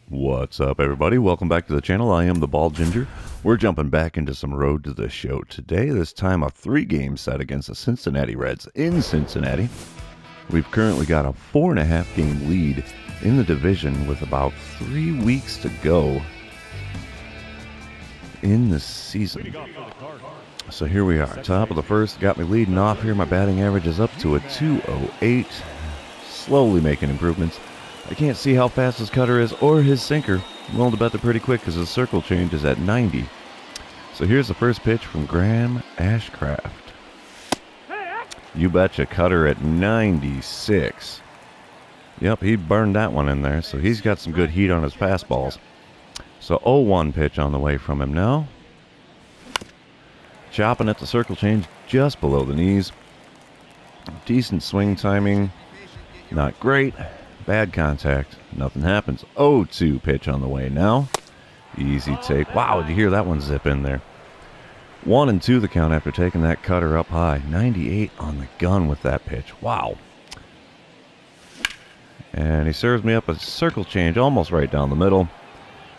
What's up, everybody? Welcome back to the channel. I am the Bald Ginger. We're jumping back into some Road to the Show today. This time a 3-game set against the Cincinnati Reds in Cincinnati. We've currently got a 4.5 game lead in the division with about 3 weeks to go in the season. So here we are, top of the first. Got me leading off here. My batting average is up to a 208. Slowly making improvements. I can't see how fast his cutter is or his sinker. I'm willing to bet they're pretty quick because his circle change is at 90. So here's the first pitch from Graham Ashcraft. You betcha, cutter at 96. Yep, he burned that one in there, so he's got some good heat on his fastballs. So 0-1 pitch on the way from him now. Chopping at the circle change just below the knees. Decent swing timing. Not great. Bad contact. Nothing happens. 0-2 pitch on the way now. Easy take. Wow, did you hear that one zip in there? 1-2 the count after taking that cutter up high. 98 on the gun with that pitch. Wow. And he serves me up a circle change almost right down the middle.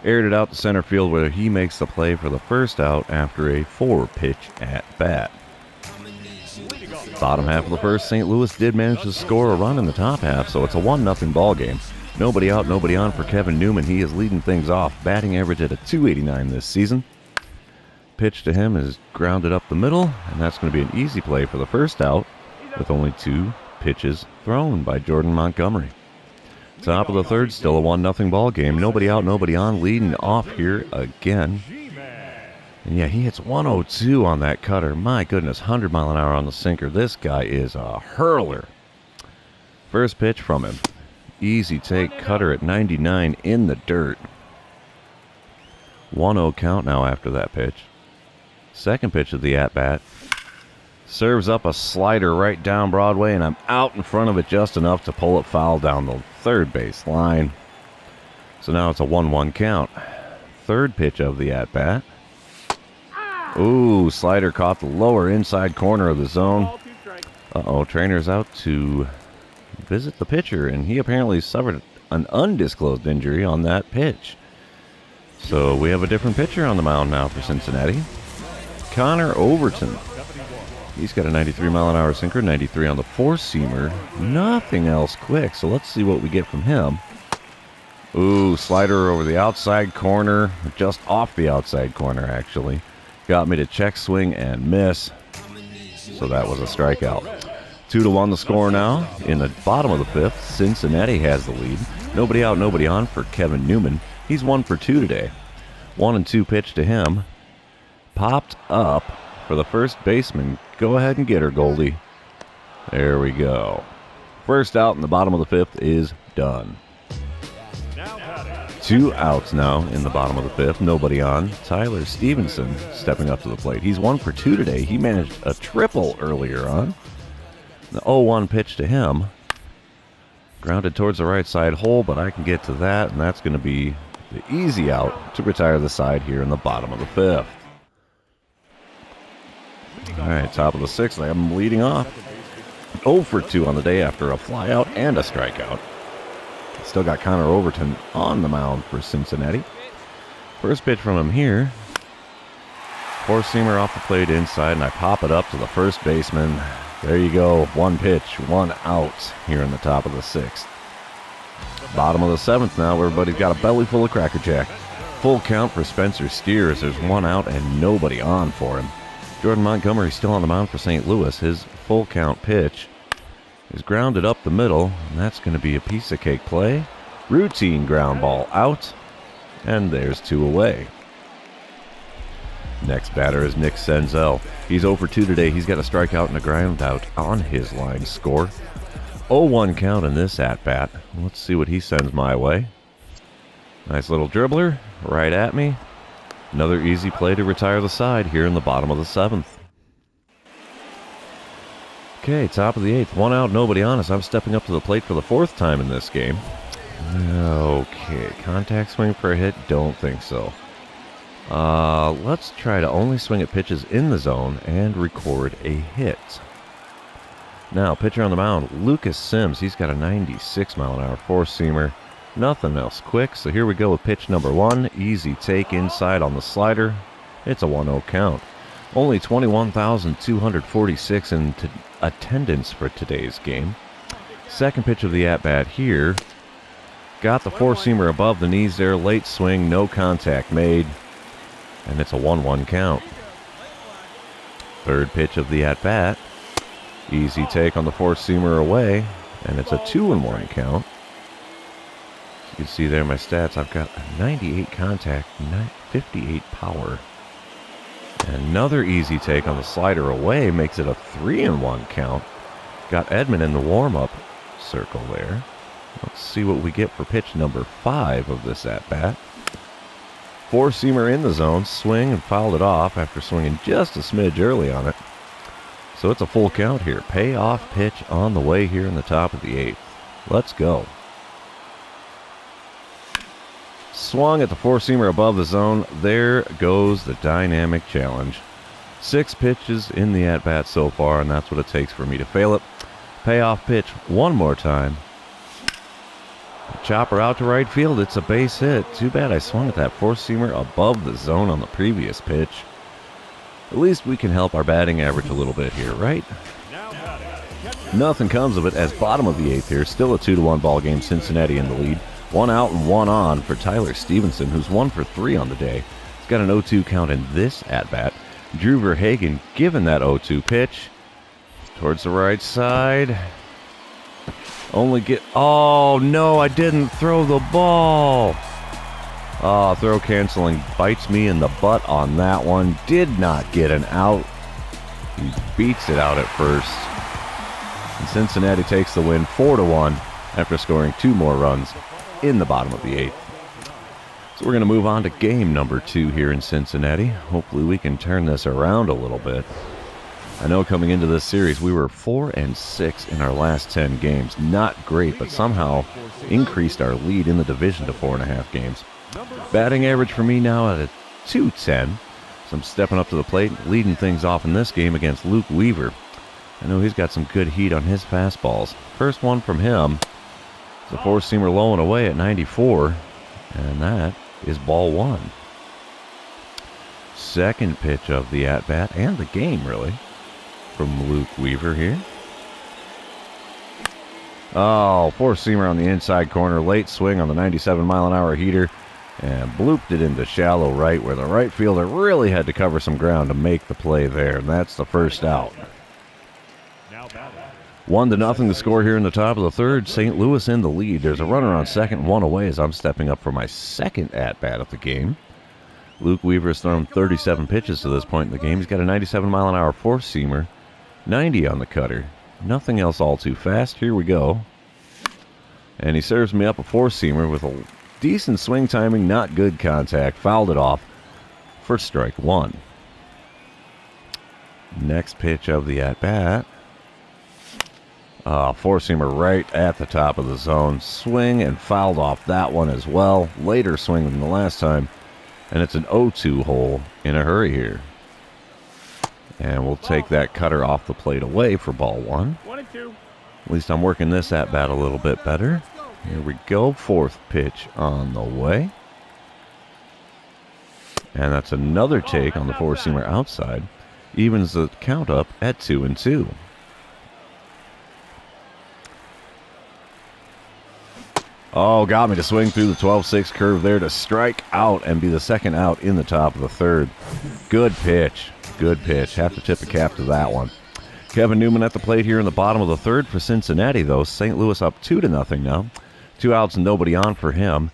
Aired it out to center field where he makes the play for the first out after a 4-pitch at bat. Bottom half of the first, St. Louis did manage to score a run in the top half, so it's a 1-0 ball game. Nobody out, nobody on for Kevin Newman. He is leading things off. Batting average at a 289 this season. Pitch to him is grounded up the middle, and that's going to be an easy play for the first out with only 2 pitches thrown by Jordan Montgomery. Top of the third, still a 1-0 ball game. Nobody out, nobody on, leading off here again. And yeah, he hits 102 on that cutter. My goodness, 100 mile an hour on the sinker. This guy is a hurler. First pitch from him. Easy take, cutter at 99 in the dirt. 1-0 count now after that pitch. Second pitch of the at-bat. Serves up a slider right down Broadway, and I'm out in front of it just enough to pull it foul down the third base line. So now it's a 1-1 count. Third pitch of the at-bat. Ooh, slider caught the lower inside corner of the zone. Uh-oh, trainer's out to visit the pitcher, and he apparently suffered an undisclosed injury on that pitch. So we have a different pitcher on the mound now for Cincinnati. Connor Overton. He's got a 93 mile an hour sinker, 93 on the 4-seamer. Nothing else quick, so let's see what we get from him. Ooh, slider over the outside corner, just off the outside corner actually. Got me to check swing and miss. So that was a strikeout. 2-1 the score now. In the bottom of the 5th, Cincinnati has the lead. Nobody out, nobody on for Kevin Newman. He's 1 for 2 today. 1-2 pitch to him. Popped up for the first baseman. Go ahead and get her, Goldie. There we go. First out in the bottom of the 5th is done. 2 outs now in the bottom of the 5th. Nobody on. Tyler Stevenson stepping up to the plate. He's 1 for 2 today. He managed a triple earlier on. The 0-1 pitch to him. Grounded towards the right side hole, but I can get to that, and that's going to be the easy out to retire the side here in the bottom of the 5th. All right, top of the 6th. I have him leading off. 0 for 2 on the day after a flyout and a strikeout. Still got Connor Overton on the mound for Cincinnati. First pitch from him here. 4-seamer off the plate inside, and I pop it up to the first baseman. There you go. 1 pitch, 1 out here in the top of the 6th. Bottom of the 7th now. Everybody's got a belly full of Cracker Jack. Full count for Spencer Steers. There's 1 out and nobody on for him. Jordan Montgomery still on the mound for St. Louis. His full count pitch is grounded up the middle, and that's going to be a piece of cake play. Routine ground ball out, and there's 2 away. Next batter is Nick Senzel. He's 0 for 2 today. He's got a strikeout and a ground out on his line score. 0-1 count in this at-bat. Let's see what he sends my way. Nice little dribbler right at me. Another easy play to retire the side here in the bottom of the 7th. Okay, top of the 8th. 1 out, nobody on us. I'm stepping up to the plate for the 4th time in this game. Okay, contact swing for a hit? Don't think so. Let's try to only swing at pitches in the zone and record a hit. Now, pitcher on the mound, Lucas Sims. He's got a 96 mile an hour four-seamer. Nothing else quick, so here we go with pitch number 1. Easy take inside on the slider. It's a 1-0 count. Only 21,246 in attendance for today's game. Second pitch of the at-bat here. Got the four-seamer above the knees there. Late swing, no contact made. And it's a 1-1 count. Third pitch of the at-bat. Easy take on the four-seamer away. And it's a 2-1 count. You can see there my stats. I've got a 98 contact, 58 power. Another easy take on the slider away makes it a 3-1 count. Got Edmund in the warm-up circle there. Let's see what we get for pitch number 5 of this at-bat. Four-seamer in the zone, swing and fouled it off after swinging just a smidge early on it. So it's a full count here. Payoff pitch on the way here in the top of the 8th. Let's go. Swung at the four-seamer above the zone. There goes the dynamic challenge. 6 pitches in the at-bat so far, and that's what it takes for me to fail it. Payoff pitch one more time. Chopper out to right field. It's a base hit. Too bad I swung at that four-seamer above the zone on the previous pitch. At least we can help our batting average a little bit here, right? Nothing comes of it as bottom of the 8th here. Still a 2-1 ball game. Cincinnati in the lead. 1 out and 1 on for Tyler Stevenson, who's 1 for 3 on the day. He's got an 0-2 count in this at-bat. Drew Verhagen given that 0-2 pitch. Towards the right side. Oh, no, I didn't throw the ball. Oh, throw canceling bites me in the butt on that one. Did not get an out. He beats it out at first. And Cincinnati takes the win 4-1 after scoring 2 more runs in the bottom of the 8th. So we're going to move on to game number 2 here in Cincinnati. Hopefully we can turn this around a little bit. I know coming into this series we were 4-6 in our last 10 games. Not great, but somehow increased our lead in the division to 4.5 games. Batting average for me now at a 210. So I'm stepping up to the plate, leading things off in this game against Luke Weaver. I know he's got some good heat on his fastballs. First one from him is a four-seamer low and away at 94, and that is ball 1. Second pitch of the at-bat and the game, really, from Luke Weaver here. Oh, four-seamer on the inside corner. Late swing on the 97-mile-an-hour heater. And blooped it into shallow right, where the right fielder really had to cover some ground to make the play there. And that's the first out. 1-0 the score here in the top of the 3rd. St. Louis in the lead. There's a runner on second, 1 away as I'm stepping up for my second at-bat of the game. Luke Weaver has thrown 37 pitches to this point in the game. He's got a 97-mile-an-hour four-seamer, 90 on the cutter. Nothing else all too fast. Here we go. And he serves me up a four-seamer with a decent swing timing, not good contact. Fouled it off for strike 1. Next pitch of the at-bat. Four-seamer right at the top of the zone. Swing and fouled off that one as well. Later swing than the last time. And it's an 0-2 hole in a hurry here. And we'll take that cutter off the plate away for ball 1. At least I'm working this at-bat a little bit better. Here we go. 4th pitch on the way. And that's another take on the four-seamer outside. Evens the count up at 2-2. Oh, got me to swing through the 12-6 curve there to strike out and be the second out in the top of the 3rd. Good pitch. Good pitch. Have to tip a cap to that one. Kevin Newman at the plate here in the bottom of the 3rd for Cincinnati, though. St. Louis up 2-0 now. 2 outs and nobody on for him.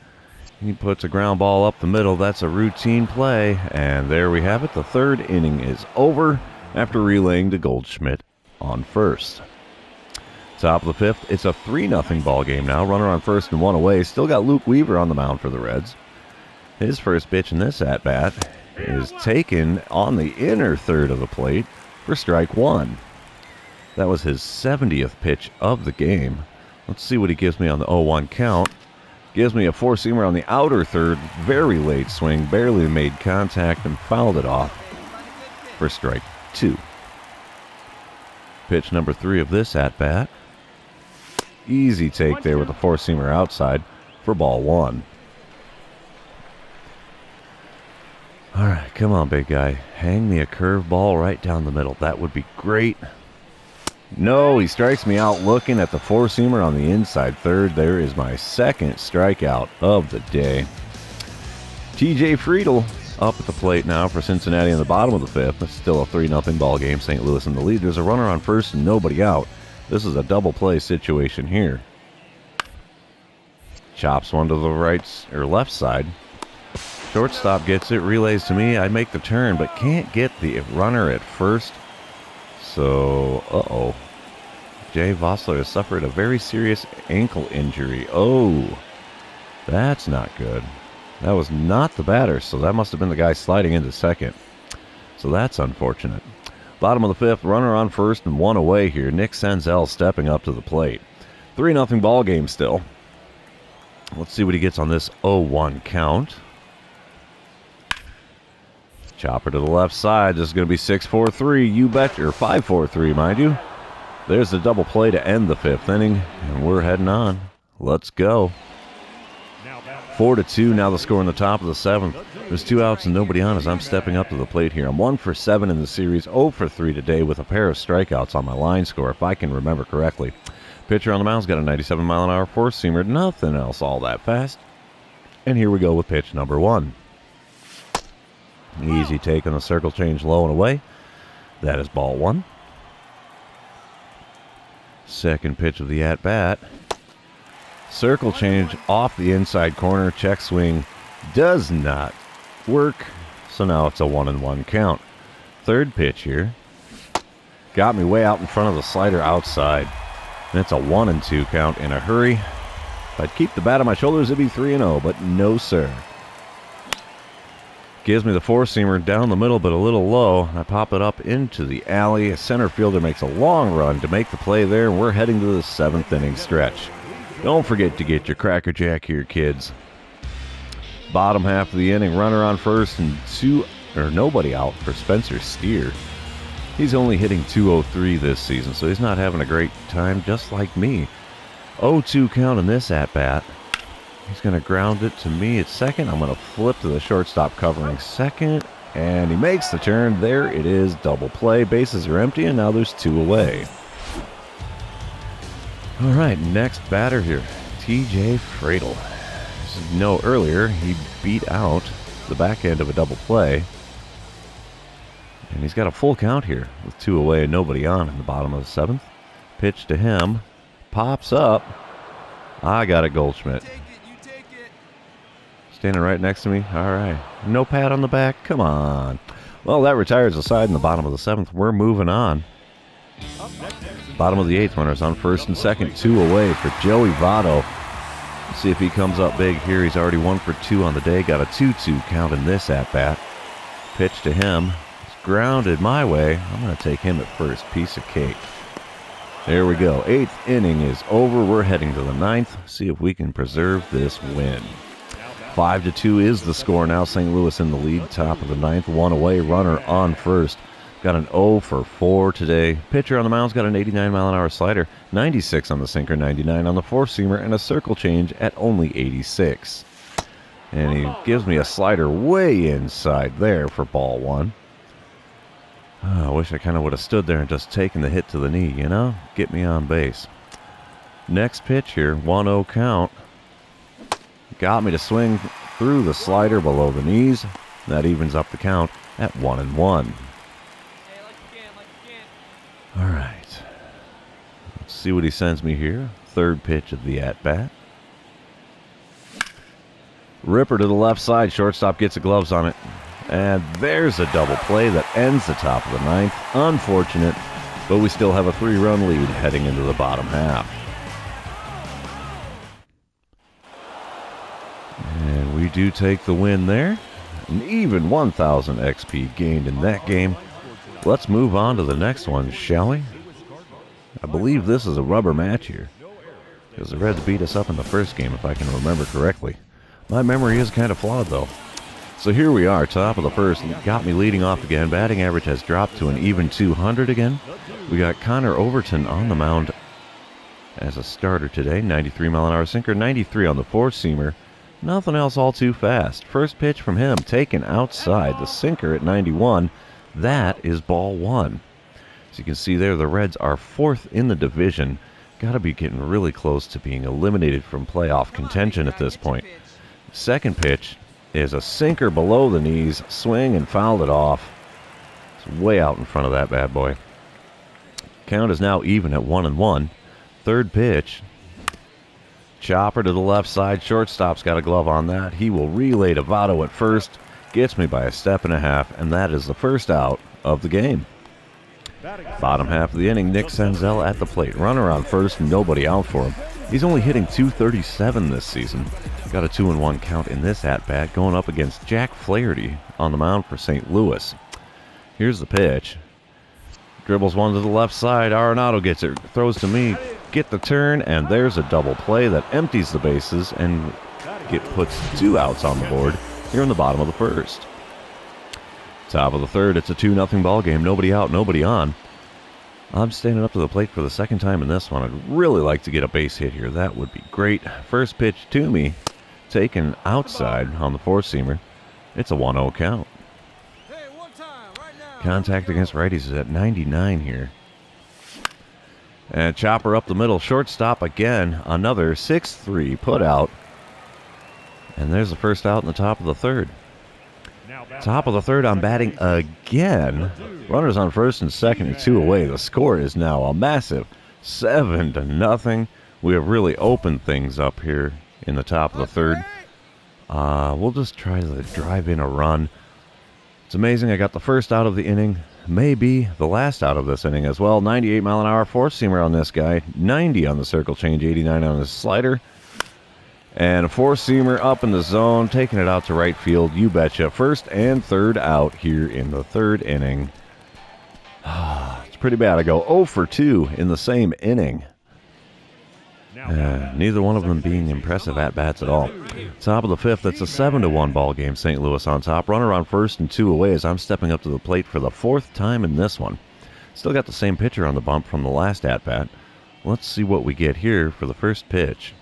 He puts a ground ball up the middle. That's a routine play. And there we have it. The 3rd inning is over after relaying to Goldschmidt on first. Top of the 5th, it's a 3-0 ball game now. Runner on first and 1 away. Still got Luke Weaver on the mound for the Reds. His first pitch in this at-bat is taken on the inner 3rd of the plate for strike 1. That was his 70th pitch of the game. Let's see what he gives me on the 0-1 count. Gives me a four-seamer on the outer 3rd. Very late swing. Barely made contact and fouled it off for strike 2. Pitch number 3 of this at-bat. Easy take there with the four-seamer outside. for ball one. All right, come on, big guy. Hang me a curveball right down the middle. That would be great. No, he strikes me out looking at the four-seamer on the inside third. There is my second strikeout of the day. TJ Friedl up at the plate now for Cincinnati in the bottom of the fifth. It's still a 3-0 ball game. St. Louis in the lead. There's a runner on first and nobody out. This is a double play situation here. Chops one to the right or left side. Shortstop gets it, relays to me. I make the turn, but can't get the runner at first. So, Jay Vossler has suffered a very serious ankle injury. Oh, that's not good. That was not the batter, so that must have been the guy sliding into second. So that's unfortunate. Bottom of the fifth, runner on first and one away here. Nick Senzel stepping up to the plate. 3-0 ball game still. Let's see what he gets on this 0-1 count. Chopper to the left side. This is going to be 6-4-3. You bet, or 5-4-3, mind you. There's the double play to end the fifth inning, and we're heading on. Let's go. 4-2. Now the score in the top of the seventh. There's 2 outs and nobody on as I'm stepping up to the plate here. I'm 1 for 7 in the series, 0 for 3 today with a pair of strikeouts on my line score, if I can remember correctly. Pitcher on the mound's got a 97-mile-an-hour four-seamer. Nothing else all that fast. And here we go with pitch number 1. Easy take on the circle change low and away. That is ball 1. Second pitch of the at-bat. Circle change off the inside corner. Check swing does not work. So now it's a 1-1 count. Third pitch here. Got me way out in front of the slider outside. And it's a 1-2 count in a hurry. If I'd keep the bat on my shoulders, it'd be 3-0, but no, sir. Gives me the four-seamer down the middle, but a little low. I pop it up into the alley. A center fielder makes a long run to make the play there, and we're heading to the 7th inning stretch. Don't forget to get your Cracker Jack here, kids. Bottom half of the inning, runner on first and nobody out for Spencer Steer. He's only hitting .203 this season, so he's not having a great time, just like me. 0-2 count in this at-bat. He's going to ground it to me at second. I'm going to flip to the shortstop covering second. And he makes the turn. There it is. Double play. Bases are empty, and now there's 2 away. All right, next batter here. TJ Friedl. As you know, earlier he beat out the back end of a double play. And he's got a full count here with 2 away and nobody on in the bottom of the 7th. Pitch to him. Pops up. I got it, Goldschmidt. Standing right next to me. All right. No pat on the back. Come on. Well, that retires the side in the bottom of the 7th. We're moving on. Bottom of the 8th, runners on first and second. 2 away for Joey Votto. Let's see if he comes up big here. He's already 1 for 2 on the day. Got a 2-2 count in this at-bat. Pitch to him. It's grounded my way. I'm going to take him at first. Piece of cake. There we go. 8th inning is over. We're heading to the 9th. See if we can preserve this win. 5-2 is the score now. St. Louis in the lead. Top of the 9th. 1 away. Runner on first. Got an 0 for 4 today. Pitcher on the mound's got an 89-mile-an-hour slider. 96 on the sinker. 99 on the four-seamer. And a circle change at only 86. And he gives me a slider way inside there for ball 1. Oh, I wish I kind of would have stood there and just taken the hit to the knee, you know? Get me on base. Next pitch here, 1-0 count. Got me to swing through the slider below the knees. That evens up the count at 1-1. All right. Let's see what he sends me here. Third pitch of the at-bat. Ripper to the left side. Shortstop gets the gloves on it. And there's a double play that ends the top of the 9th. Unfortunate, but we still have a 3-run lead heading into the bottom half. And we do take the win there. An even 1,000 XP gained in that game. Let's move on to the next one, shall we? I believe this is a rubber match here, because the Reds beat us up in the first game, if I can remember correctly. My memory is kind of flawed, though. So here we are, top of the first. Got me leading off again. Batting average has dropped to an even 200 again. We got Connor Overton on the mound as a starter today. 93-mile-an-hour sinker, 93 on the four-seamer. Nothing else all too fast. First pitch from him, taken outside. The sinker at 91. That is ball one. As you can see there, the Reds are fourth in the division. Got to be getting really close to being eliminated from playoff contention at this point. Second pitch is a sinker below the knees. Swing and fouled it off. It's way out in front of that bad boy. Count is now even at 1-1. Third pitch. Chopper to the left side. Shortstop's got a glove on that. He will relay to Votto at first. Gets me by a step and a half, and that is the first out of the game. Bottom half of the inning, Nick Senzel at the plate. Runner on first, nobody out for him. He's only hitting .237 this season. Got a 2-1 count in this at-bat, going up against Jack Flaherty on the mound for St. Louis. Here's the pitch. Dribbles one to the left side. Arenado gets it. Throws to me. Get the turn, and there's a double play that empties the bases and puts 2 outs on the board here in the bottom of the first. Top of the third, it's a 2-0 ball game. Nobody out, nobody on. I'm standing up to the plate for the second time in this one. I'd really like to get a base hit here. That would be great. First pitch to me, taken outside on the four-seamer. It's a 1-0 count. Contact against righties is at 99 here. And chopper up the middle, shortstop again. Another 6-3 put out. And there's the first out in the top of the third. Top of the third, I'm batting again. Runners on first and second and 2 away. The score is now a massive 7-0. We have really opened things up here in the top of the third. We'll just try to drive in a run. It's amazing. I got the first out of the inning. Maybe the last out of this inning as well. 98-mile-an-hour four-seamer on this guy. 90 on the circle change. 89 on his slider. And a four-seamer up in the zone, taking it out to right field. You betcha. First and third out here in the third inning. It's pretty bad. I go 0 for 2 in the same inning. Neither one of them being impressive at-bats at all. Top of the fifth, it's a 7-1 ball game. St. Louis on top. Runner on first and 2 away as I'm stepping up to the plate for the 4th time in this one. Still got the same pitcher on the bump from the last at-bat. Let's see what we get here for the first pitch.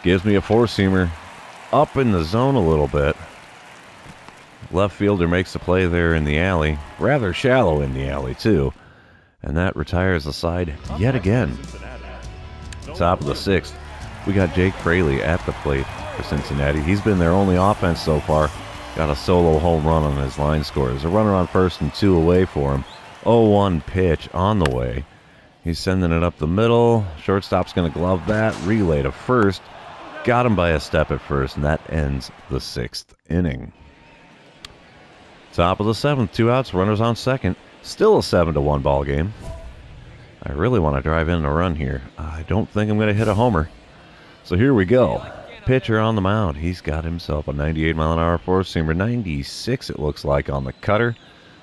Gives me a four-seamer up in the zone a little bit. Left fielder makes the play there in the alley. Rather shallow in the alley, too. And that retires the side yet again. Top of the 6th, we got Jake Fraley at the plate for Cincinnati. He's been their only offense so far. Got a solo home run on his line score. There's a runner on first and 2 away for him. 0-1 pitch on the way. He's sending it up the middle. Shortstop's going to glove that. Relay to first. Got him by a step at first, and that ends the 6th inning. Top of the 7th, 2 outs, runners on second. Still a 7-1 ball game. I really want to drive in a run here. I don't think I'm going to hit a homer. So here we go. Pitcher on the mound. He's got himself a 98-mile-an-hour four-seamer. 96, it looks like, on the cutter.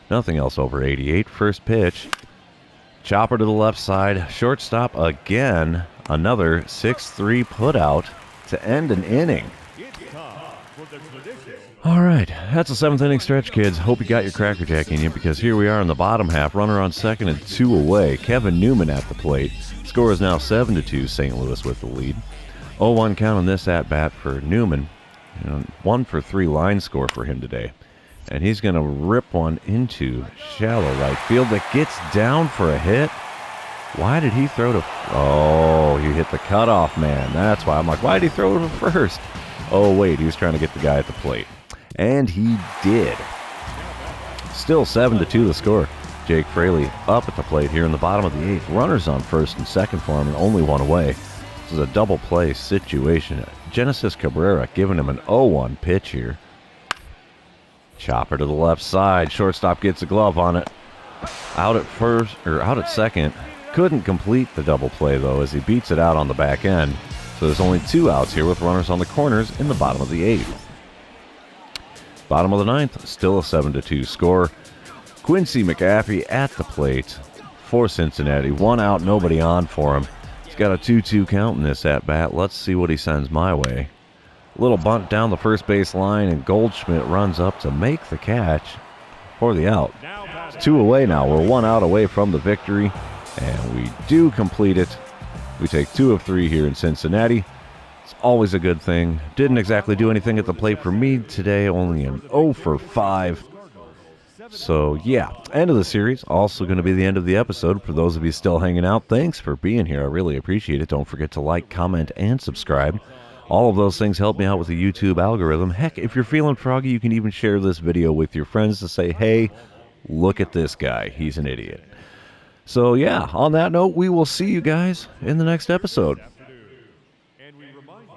Nothing else over 88. First pitch. Chopper to the left side. Shortstop again. Another 6-3 put out to end an inning. All right, that's a 7th inning stretch, kids. Hope you got your Cracker Jack in you, because here we are in the bottom half. Runner on second and 2 away. Kevin Newman at the plate. Score is now 7-2. St. Louis with the lead. 0-1 count on this at bat for Newman. 1 for 3 line score for him today. And he's going to rip one into shallow right field that gets down for a hit. Why did he throw to... Oh, he hit the cutoff man. That's why I'm like, why did he throw to first? Oh, wait, he was trying to get the guy at the plate. And he did. Still 7-2 the score. Jake Fraley up at the plate here in the bottom of the 8th. Runners on first and second for him and only 1 away. This is a double play situation. Genesis Cabrera giving him an 0-1 pitch here. Chopper to the left side. Shortstop gets a glove on it. Out at second. Couldn't complete the double play, though, as he beats it out on the back end. So there's only 2 outs here with runners on the corners in the bottom of the 8th. Bottom of the 9th, still a 7-2 score. Quincy McAfee at the plate for Cincinnati. 1 out, nobody on for him. He's got a 2-2 count in this at-bat. Let's see what he sends my way. A little bunt down the first base line, and Goldschmidt runs up to make the catch for the out. It's 2 away now. We're 1 out away from the victory. And we do complete it We take 2 of 3 here in Cincinnati. It's always a good thing. Didn't exactly do anything at the plate for me today, only an 0 for 5. So, yeah, end of the series. Also going to be the end of the episode. For those of you still hanging out, thanks for being here. I really appreciate it. Don't forget to like, comment, and subscribe. All of those things help me out with the YouTube algorithm. Heck, if you're feeling froggy, you can even share this video with your friends to say, hey, look at this guy. He's an idiot. So, yeah, on that note, we will see you guys in the next episode.